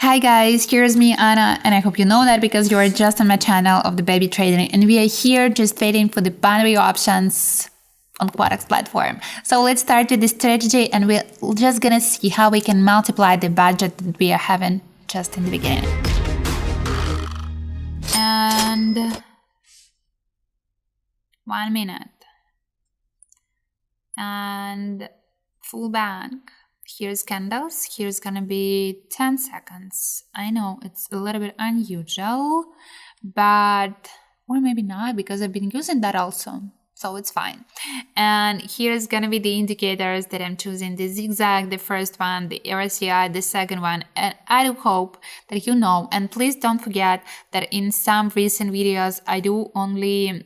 Hi guys, here's me Anna, and I hope you know that because you are just on my channel of the baby trading, and we are here just trading for the binary options on Quadex platform. So let's start with the strategy, and we're just gonna see how we can multiply the budget that we are having just in the beginning. And 1 minute and full bank. Here's candles. Here's gonna be 10 seconds. I know it's a little bit unusual, but or maybe not because I've been using that also, so it's fine. And here's gonna be the indicators that I'm choosing: the zigzag, the first one, the RSI, the second one, and I do hope that you know. And please don't forget that in some recent videos I do only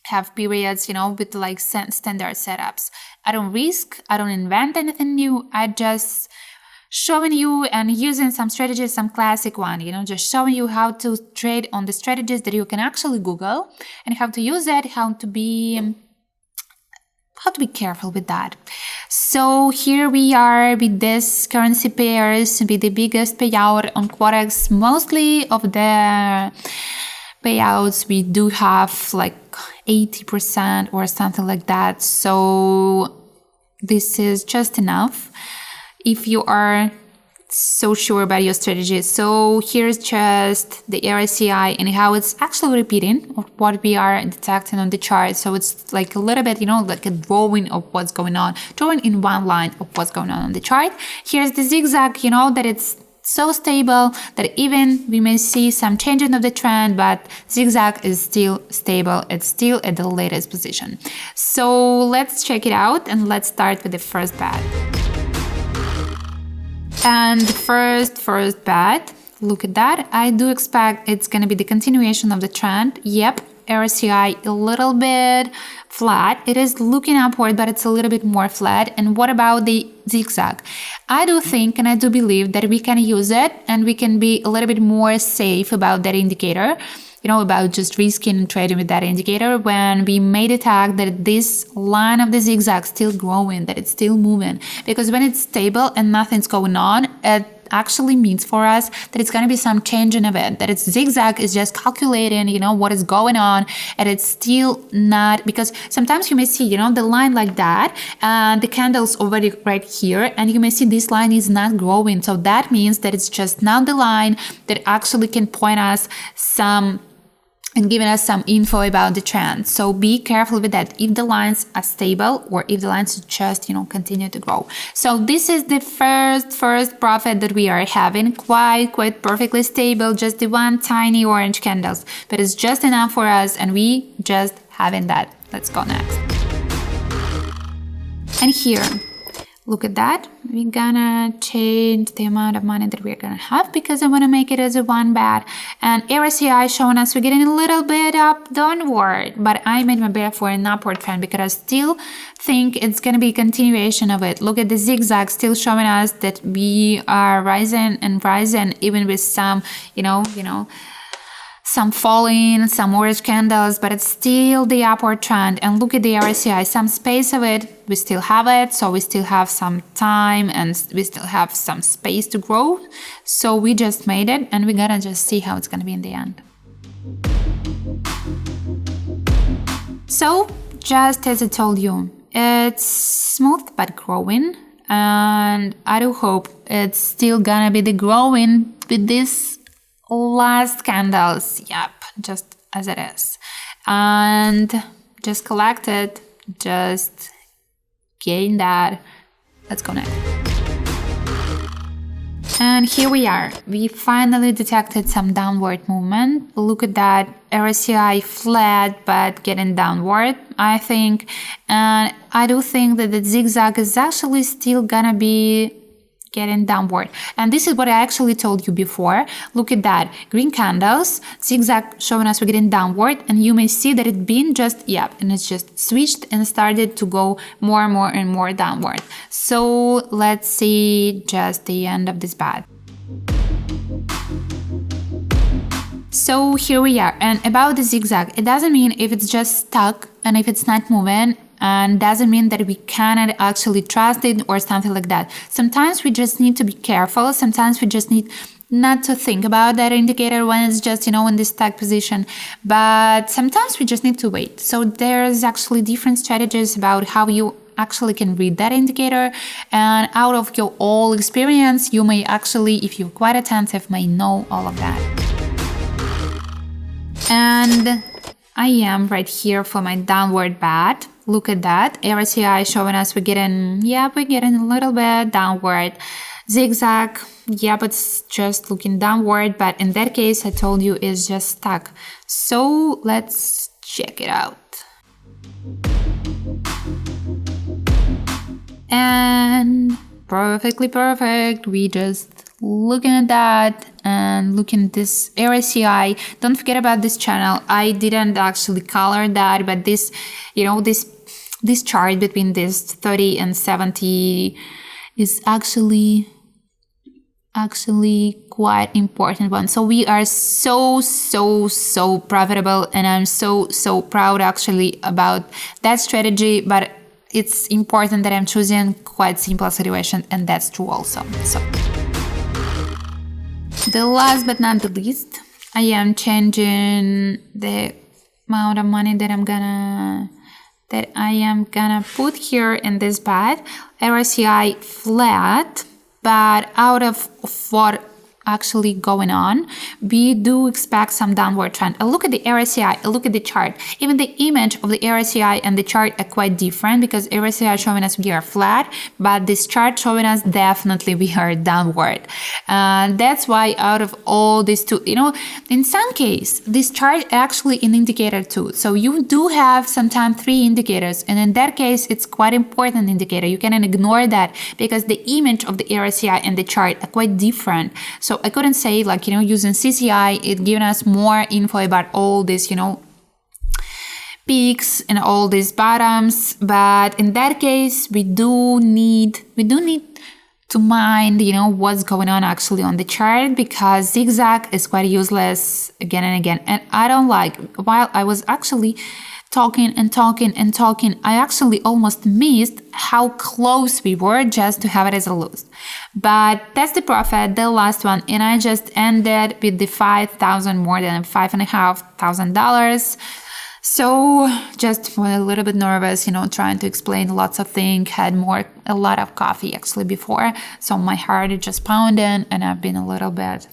have periods, with like standard setups. I don't risk, I don't invent anything new. I just showing you and using some strategies, some classic one, just showing you how to trade on the strategies that you can actually Google and how to use it, how to be careful with that. So here we are with this currency pairs, with the biggest payout on Quadex. Mostly of the payouts we do have like 80% or something like that, so this is just enough if you are so sure about your strategy. So here's just the RSI and how it's actually repeating of what we are detecting on the chart. So it's like a little bit, like a drawing of what's going on, drawing in one line of what's going on the chart. Here's the zigzag, that it's so stable that even we may see some changing of the trend, but zigzag is still stable. It's still at the latest position. So let's check it out, and let's start with the first bet. And the first bet, look at that. I do expect it's going to be the continuation of the trend. Yep, RSI a little bit flat. It is looking upward, but it's a little bit more flat. And what about the zigzag? I do think and I do believe that we can use it and we can be a little bit more safe about that indicator, about just risking and trading with that indicator when we may detect that this line of the zigzag still growing, that it's still moving. Because when it's stable and nothing's going on, it actually means for us that it's going to be some change in event, that it's zigzag is just calculating, what is going on, and it's still not, because sometimes you may see, the line like that, and the candle's already right here, and you may see this line is not growing. So that means that it's just not the line that actually can point us some and giving us some info about the trend. So be careful with that if the lines are stable or if the lines just, continue to grow. So this is the first profit that we are having, quite perfectly stable, just the one tiny orange candles, but it's just enough for us and we just having that. Let's go next. And here, look at that. We're gonna change the amount of money that we're gonna have because I wanna make it as a one bet. And RSI showing us we're getting a little bit up downward, but I made my bet for an upward trend because I still think it's gonna be a continuation of it. Look at the zigzag still showing us that we are rising and rising, even with some, some falling, some orange candles, but it's still the upward trend. And look at the RSI, some space of it, we still have it, so we still have some time and we still have some space to grow. So we just made it and we gotta just see how it's gonna be in the end. So just as I told you, it's smooth but growing, and I do hope it's still gonna be the growing with this last candles. Yep, just as it is, and just collect it, just gain that. Let's go next. And here we are. We finally detected some downward movement. Look at that, RSI flat but getting downward, I think. And I do think that the zigzag is actually still gonna be getting downward. And this is what I actually told you before. Look at that, green candles, zigzag showing us we're getting downward, and you may see that it been just, and it's just switched and started to go more and more downward. So let's see just the end of this bet. So here we are. And about the zigzag, it doesn't mean if it's just stuck and if it's not moving, and doesn't mean that we cannot actually trust it or something like that. Sometimes we just need to be careful. Sometimes we just need not to think about that indicator when it's just, in this stack position. But sometimes we just need to wait. So there's actually different strategies about how you actually can read that indicator, and out of your all experience, you may actually, if you're quite attentive, may know all of that. And I am right here for my downward bat. Look at that. RSI showing us we're getting a little bit downward. Zigzag, it's just looking downward, but in that case, I told you it's just stuck. So let's check it out. And perfectly perfect. We just looking at that and looking at this RSI. Don't forget about this channel. I didn't actually color that, but this, this chart between this 30 and 70 is actually quite important one. So we are so profitable, and I'm so proud actually about that strategy, but it's important that I'm choosing quite simple situation, and that's true also. So the last but not the least, I am changing the amount of money that I am gonna put here in this bat. RSI flat, but out of what actually going on, we do expect some downward trend. I look at the RSI, I look at the chart. Even the image of the RSI and the chart are quite different, because RSI showing us we are flat, but this chart showing us definitely we are downward. That's why out of all these two, in some case, this chart actually an indicator too. So you do have sometimes 3 indicators, and in that case, it's quite important indicator. You cannot ignore that, because the image of the RSI and the chart are quite different. So I couldn't say using CCI, it giving us more info about all this, peaks and all these bottoms. But in that case, we do need to mind, what's going on actually on the chart, because zigzag is quite useless again and again. And I don't like, while I was actually talking, I actually almost missed how close we were just to have it as a loss. But that's the profit, the last one, and I just ended with the $5,000, more than $5,500. So just a little bit nervous, trying to explain lots of things, had a lot of coffee actually before, so my heart is just pounding, and I've been a little bit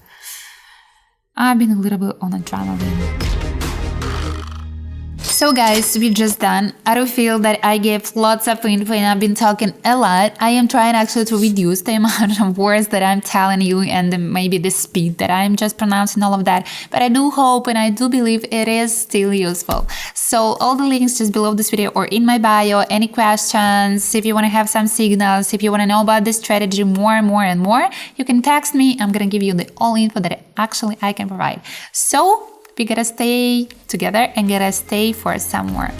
on adrenaline. So guys, we're just done. I do feel that I gave lots of info and I've been talking a lot. I am trying actually to reduce the amount of words that I'm telling you, and maybe the speed that I'm just pronouncing all of that. But I do hope and I do believe it is still useful. So all the links just below this video or in my bio. Any questions, if you want to have some signals, if you want to know about this strategy more and more, you can text me. I'm going to give you the all info that actually I can provide. So we gotta stay together and gotta stay for some more.